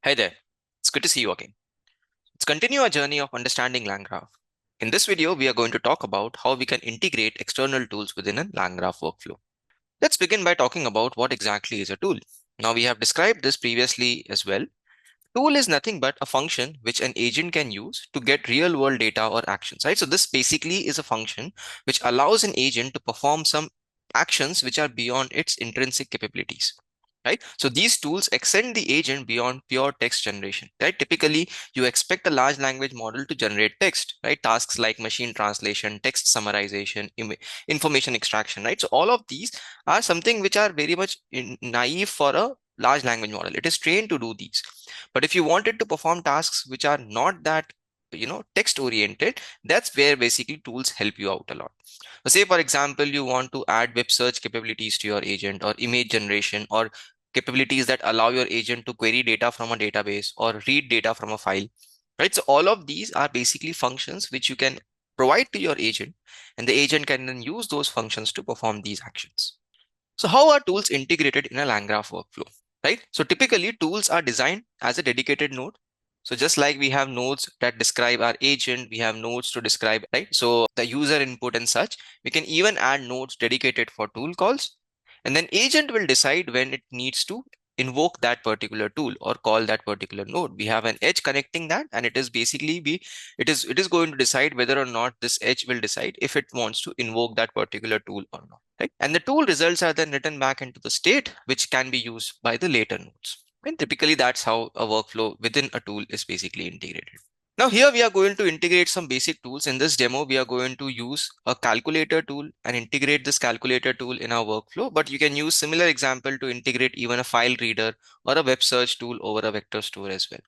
Hey there, it's good to see you again. Let's continue our journey of understanding LangGraph. In this video, we are going to talk about how we can integrate external tools within a LangGraph workflow. Let's begin by talking about what exactly is a tool. Now, we have described this previously as well. Tool is nothing but a function which an agent can use to get real world data or actions, right? So this basically is a function which allows an agent to perform some actions which are beyond its intrinsic capabilities. Right. So these tools extend the agent beyond pure text generation. Right. Typically, you expect a large language model to generate text, right? Tasks like machine translation, text summarization, information extraction, right? So all of these are something which are very much naive for a large language model. It is trained to do these. But if you wanted to perform tasks which are not that, text oriented, that's where basically tools help you out a lot. So say, for example, you want to add web search capabilities to your agent or image generation or capabilities that allow your agent to query data from a database or read data from a file, right? So all of these are basically functions which you can provide to your agent, and the agent can then use those functions to perform these actions. So how are tools integrated in a LangGraph workflow, right? So typically tools are designed as a dedicated node. So just like we have nodes that describe our agent, we have nodes to describe, right? So the user input and such, we can even add nodes dedicated for tool calls. And then agent will decide when it needs to invoke that particular tool or call that particular node. We have an edge connecting that, and it is basically it is going to decide whether or not this edge will decide if it wants to invoke that particular tool or not. Right? And the tool results are then written back into the state, which can be used by the later nodes. And typically that's how a workflow within a tool is basically integrated. Now here we are going to integrate some basic tools. In this demo, we are going to use a calculator tool and integrate this calculator tool in our workflow, but you can use similar example to integrate even a file reader or a web search tool over a vector store as well.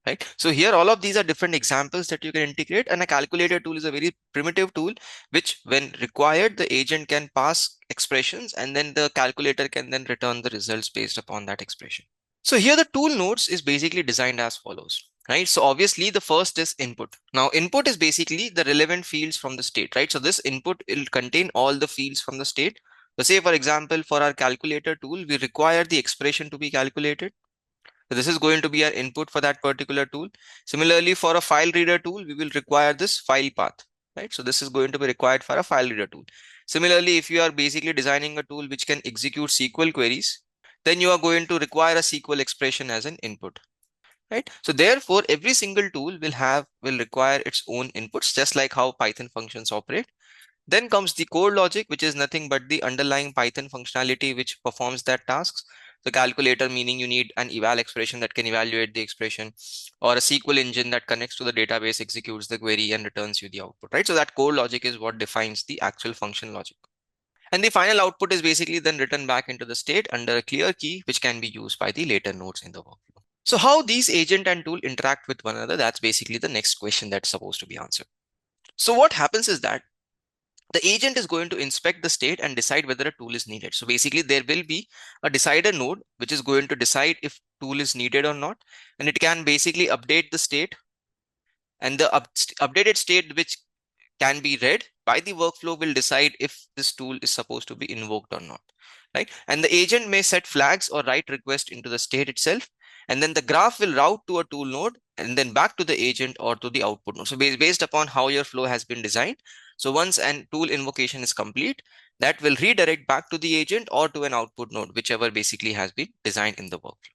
Right. So here all of these are different examples that you can integrate, and a calculator tool is a very primitive tool which when required the agent can pass expressions and then the calculator can then return the results based upon that expression. So here the tool nodes is basically designed as follows, right? So obviously the first is input. Now input is basically the relevant fields from the state, right? So this input will contain all the fields from the state. So say for example, for our calculator tool, we require the expression to be calculated. So this is going to be our input for that particular tool. Similarly, for a file reader tool, we will require this file path, right? So this is going to be required for a file reader tool. Similarly, if you are basically designing a tool which can execute SQL queries, then you are going to require a SQL expression as an input, right? So therefore, every single tool will require its own inputs, just like how Python functions operate. Then comes the core logic, which is nothing but the underlying Python functionality which performs that tasks. The calculator, meaning you need an eval expression that can evaluate the expression, or a SQL engine that connects to the database, executes the query, and returns you the output, right? So that core logic is what defines the actual function logic. And the final output is basically then written back into the state under a clear key, which can be used by the later nodes in the workflow. So how these agent and tool interact with one another, that's basically the next question that's supposed to be answered. So what happens is that the agent is going to inspect the state and decide whether a tool is needed. So basically there will be a decider node which is going to decide if tool is needed or not, and it can basically update the state, and the updated state which can be read by the workflow will decide if this tool is supposed to be invoked or not, right? And the agent may set flags or write request into the state itself, and then the graph will route to a tool node and then back to the agent or to the output node. So based upon how your flow has been designed, so once an tool invocation is complete, that will redirect back to the agent or to an output node, whichever basically has been designed in the workflow.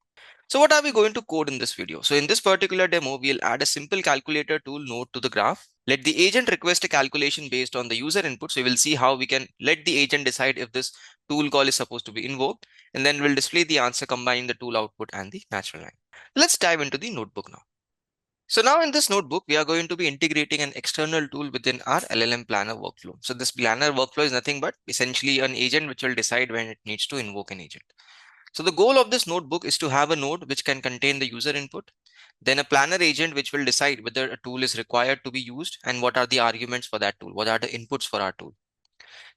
So what are we going to code in this video? So in this particular demo, we'll add a simple calculator tool node to the graph. Let the agent request a calculation based on the user input. So we will see how we can let the agent decide if this tool call is supposed to be invoked. And then we'll display the answer combining the tool output and the natural language. Let's dive into the notebook now. So now in this notebook, we are going to be integrating an external tool within our LLM planner workflow. So this planner workflow is nothing but essentially an agent which will decide when it needs to invoke an agent. So the goal of this notebook is to have a node which can contain the user input, then a planner agent which will decide whether a tool is required to be used and what are the arguments for that tool, what are the inputs for our tool.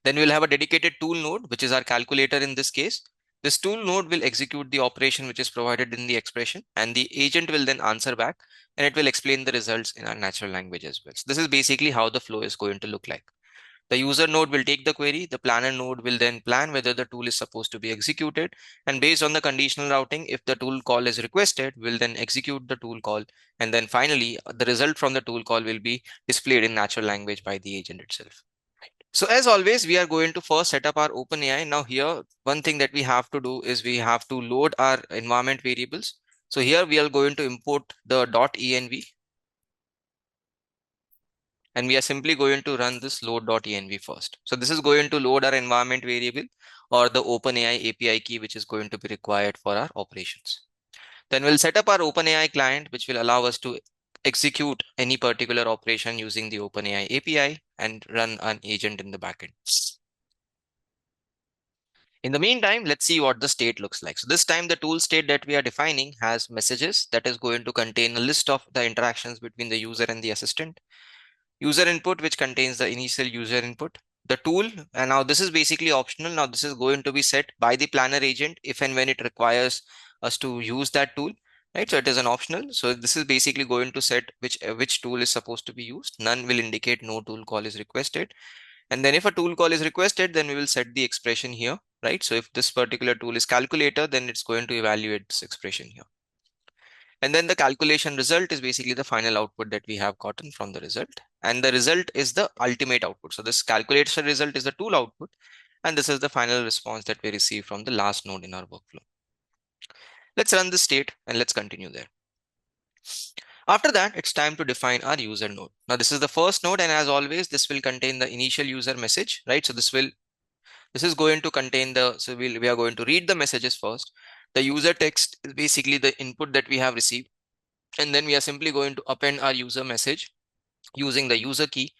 Then we'll have a dedicated tool node, which is our calculator in this case. This tool node will execute the operation which is provided in the expression, and the agent will then answer back, and it will explain the results in our natural language as well. So this is basically how the flow is going to look like. The user node will take the query. The planner node will then plan whether the tool is supposed to be executed. And based on the conditional routing, if the tool call is requested, we'll then execute the tool call. And then finally, the result from the tool call will be displayed in natural language by the agent itself. So as always, we are going to first set up our OpenAI. Now here, one thing that we have to do is we have to load our environment variables. So here we are going to import the .env, and we are simply going to run this load.env first. So this is going to load our environment variable or the OpenAI API key, which is going to be required for our operations. Then we'll set up our OpenAI client, which will allow us to execute any particular operation using the OpenAI API and run an agent in the backend. In the meantime, let's see what the state looks like. So this time the tool state that we are defining has messages that is going to contain a list of the interactions between the user and the assistant. User input, which contains the initial user input. The tool, and now this is basically optional. Now this is going to be set by the planner agent if and when it requires us to use that tool, right? So it is an optional. So this is basically going to set which tool is supposed to be used. None will indicate no tool call is requested. And then if a tool call is requested, then we will set the expression here, right? So if this particular tool is calculator, then it's going to evaluate this expression here. And then the calculation result is basically the final output that we have gotten from the result. And the result is the ultimate output. So this calculation result is the tool output. And this is the final response that we receive from the last node in our workflow. Let's run this state and let's continue there. After that, it's time to define our user node. Now this is the first node, and as always, this will contain the initial user message, right? So this is going to contain we are going to read the messages first. The user text is basically the input that we have received. And then we are simply going to append our user message using the user key.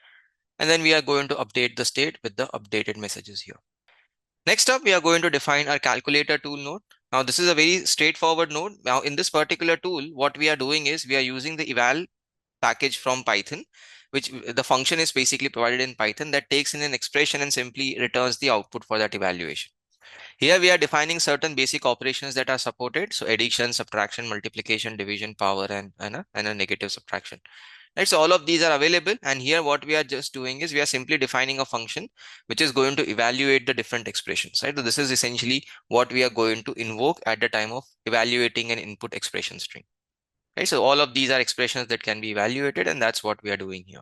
And then we are going to update the state with the updated messages here. Next up, we are going to define our calculator tool node. Now, this is a very straightforward node. Now, in this particular tool, what we are doing is we are using the eval package from Python, which the function is basically provided in Python that takes in an expression and simply returns the output for that evaluation. Here we are defining certain basic operations that are supported. So addition, subtraction, multiplication, division, power, and a negative subtraction. Right, so all of these are available, and here what we are just doing is we are simply defining a function which is going to evaluate the different expressions, right? So this is essentially what we are going to invoke at the time of evaluating an input expression string, right? So all of these are expressions that can be evaluated, and that's what we are doing here.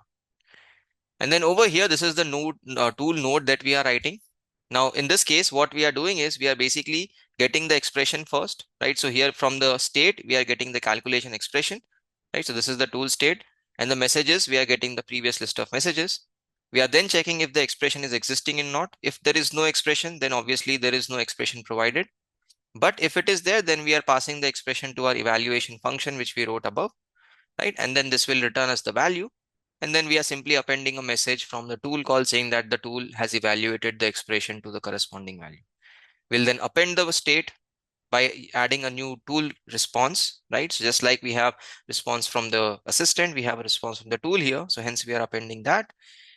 And then over here, this is the node tool node that we are writing. Now in this case, what we are doing is we are basically getting the expression first, right? So here from the state, we are getting the calculation expression, right? So this is the tool state. And the messages, we are getting the previous list of messages. We are then checking if the expression is existing or not. If there is no expression, then obviously there is no expression provided. But if it is there, then we are passing the expression to our evaluation function, which we wrote above, right? And then this will return us the value. And then we are simply appending a message from the tool call saying that the tool has evaluated the expression to the corresponding value. We'll then append the state by adding a new tool response, right? So just like we have response from the assistant, we have a response from the tool here. So hence we are appending that.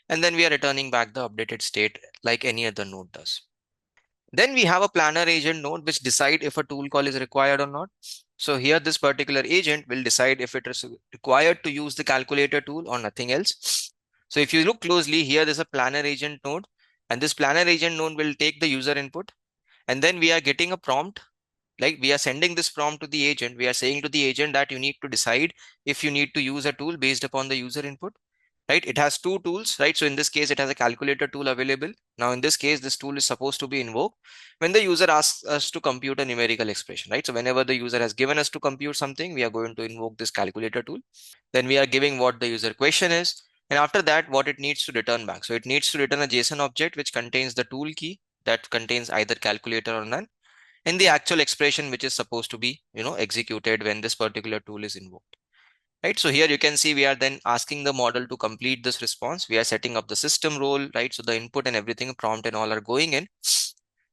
And then we are returning back the updated state like any other node does. Then we have a planner agent node which decide if a tool call is required or not. So here this particular agent will decide if it is required to use the calculator tool or nothing else. So if you look closely here, there's a planner agent node, and this planner agent node will take the user input, and then we are getting a prompt. Like we are sending this prompt to the agent. We are saying to the agent that you need to decide if you need to use a tool based upon the user input, right? It has two tools, right? So in this case, it has a calculator tool available. Now, in this case, this tool is supposed to be invoked when the user asks us to compute a numerical expression, right? So whenever the user has given us to compute something, we are going to invoke this calculator tool. Then we are giving what the user question is. And after that, what it needs to return back. So it needs to return a JSON object, which contains the tool key that contains either calculator or none, and the actual expression which is supposed to be, executed when this particular tool is invoked. Right. So here you can see we are then asking the model to complete this response. We are setting up the system role, right? So the input and everything, prompt and all are going in,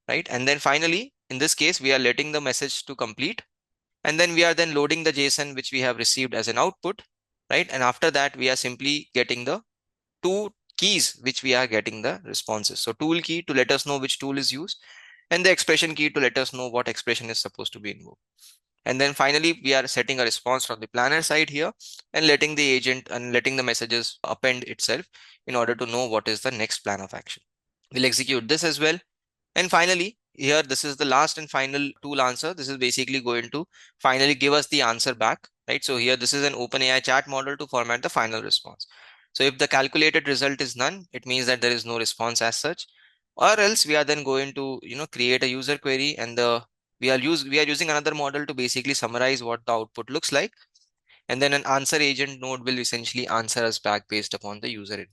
right? And then finally, in this case, we are letting the message to complete. And then we are then loading the JSON which we have received as an output, right? And after that, we are simply getting the two keys which we are getting the responses. So tool key to let us know which tool is used, and the expression key to let us know what expression is supposed to be invoked. And then finally, we are setting a response from the planner side here and letting the agent and letting the messages append itself in order to know what is the next plan of action. We'll execute this as well. And finally, here, this is the last and final tool answer. This is basically going to finally give us the answer back, right? So here, this is an OpenAI chat model to format the final response. So if the calculated result is none, it means that there is no response as such, or else we are then going to, create a user query, and we are using another model to basically summarize what the output looks like. And then an answer agent node will essentially answer us back based upon the user input.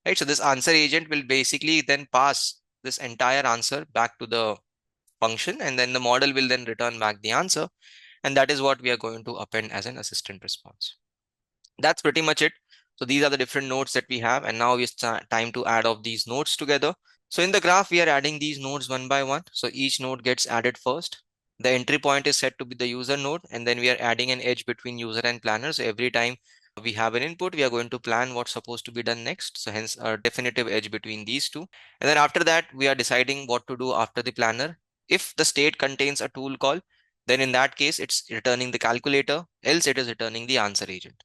Right. So this answer agent will basically then pass this entire answer back to the function, and then the model will then return back the answer. And that is what we are going to append as an assistant response. That's pretty much it. So these are the different nodes that we have. And now it's time to add up these nodes together. So in the graph, we are adding these nodes one by one. So each node gets added first. The entry point is set to be the user node, and then we are adding an edge between user and planner. So every time we have an input, we are going to plan what's supposed to be done next. So hence a definitive edge between these two. And then after that, we are deciding what to do after the planner. If the state contains a tool call, then in that case, it's returning the calculator, else it is returning the answer agent.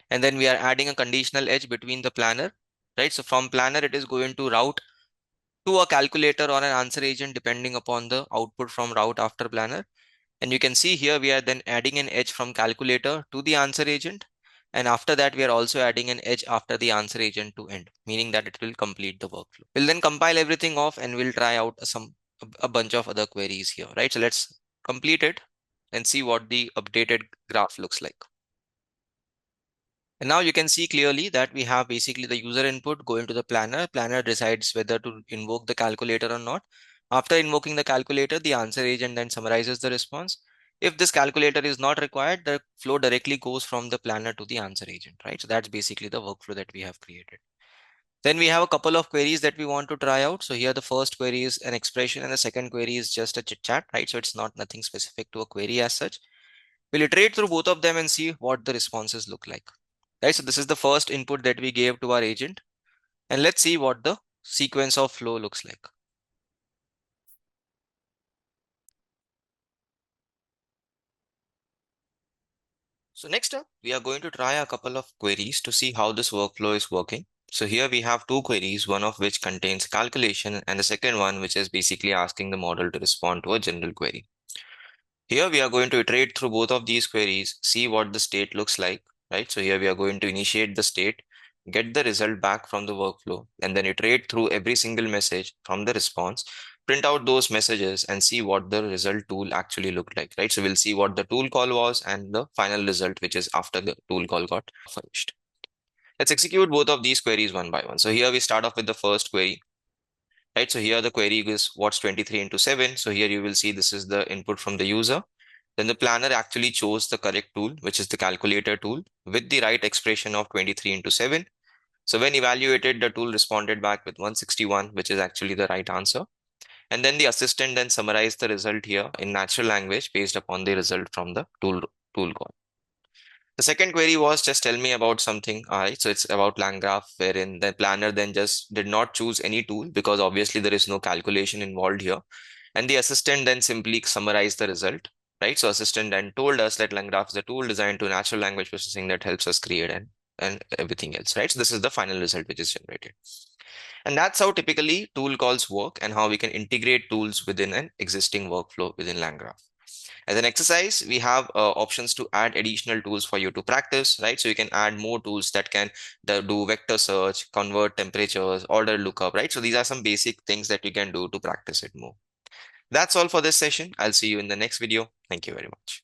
And then we are adding a conditional edge between the planner, right? So from planner, it is going to route to a calculator or an answer agent depending upon the output from route after planner. And you can see here we are then adding an edge from calculator to the answer agent. And after that, we are also adding an edge after the answer agent to end, meaning that it will complete the workflow. We'll then compile everything off and we'll try out a bunch of other queries here, right? So let's complete it and see what the updated graph looks like. And now you can see clearly that we have basically the user input going to the planner. Planner decides whether to invoke the calculator or not. After invoking the calculator, the answer agent then summarizes the response. If this calculator is not required, the flow directly goes from the planner to the answer agent, right? So that's basically the workflow that we have created. Then we have a couple of queries that we want to try out. So here the first query is an expression and the second query is just a chit chat, right? So it's not nothing specific to a query as such. We'll iterate through both of them and see what the responses look like. Right, so this is the first input that we gave to our agent. And let's see what the sequence of flow looks like. So next up, we are going to try a couple of queries to see how this workflow is working. So here we have two queries, one of which contains calculation and the second one, which is basically asking the model to respond to a general query. Here we are going to iterate through both of these queries, see what the state looks like, right? So here we are going to initiate the state, get the result back from the workflow, and then iterate through every single message from the response, print out those messages and see what the result tool actually looked like, right? So we'll see what the tool call was and the final result, which is after the tool call got finished. Let's execute both of these queries one by one. So here we start off with the first query, right? So here the query is what's 23 into 7. So here you will see this is the input from the user. Then the planner actually chose the correct tool, which is the calculator tool, with the right expression of 23 into 7. So when evaluated, the tool responded back with 161, which is actually the right answer. And then the assistant then summarized the result here in natural language based upon the result from the tool call. The second query was just tell me about something. All right, so it's about LangGraph, wherein the planner then just did not choose any tool because obviously there is no calculation involved here. And the assistant then simply summarized the result, right? So assistant then told us that LangGraph is a tool designed to natural language processing that helps us create and everything else, right? So this is the final result which is generated. And that's how typically tool calls work and how we can integrate tools within an existing workflow within LangGraph. As an exercise, we have options to add additional tools for you to practice, right? So you can add more tools that can do vector search, convert temperatures, order lookup, right? So these are some basic things that you can do to practice it more. That's all for this session. I'll see you in the next video. Thank you very much.